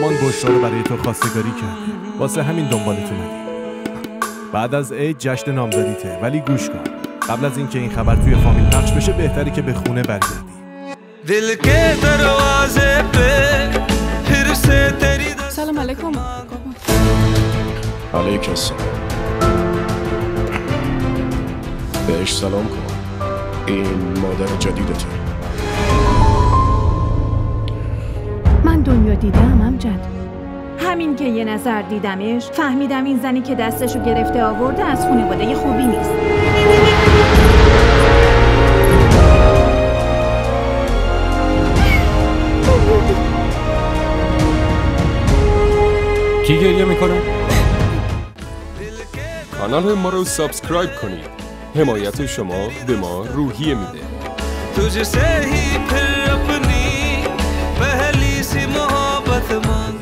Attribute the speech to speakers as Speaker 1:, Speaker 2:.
Speaker 1: مامان بشرا رو برای تو خواستگاری کرده، واسه همین دنبالت اومدیم. بعد از عید جشن نامزدیته، ولی گوش کن، قبل از اینکه این خبر توی فامیل پخش بشه بهتری که به خونه برگردی.
Speaker 2: سلام علیکم.
Speaker 3: علیکم السلام. بهش سلام کن. این مادر جدیدته.
Speaker 2: من دنیا دیدم امجد. همین که یه نظر دیدمش فهمیدم این زنی که دستشو گرفته آورده از خانواده خوبی نیست.
Speaker 4: کی گریه میکنه؟ کانال ما رو سابسکرایب کنید. حمایت شما به ما روحیه میده.
Speaker 5: तुझसे ही फिर अपनी पहली सी मोहब्बत मांग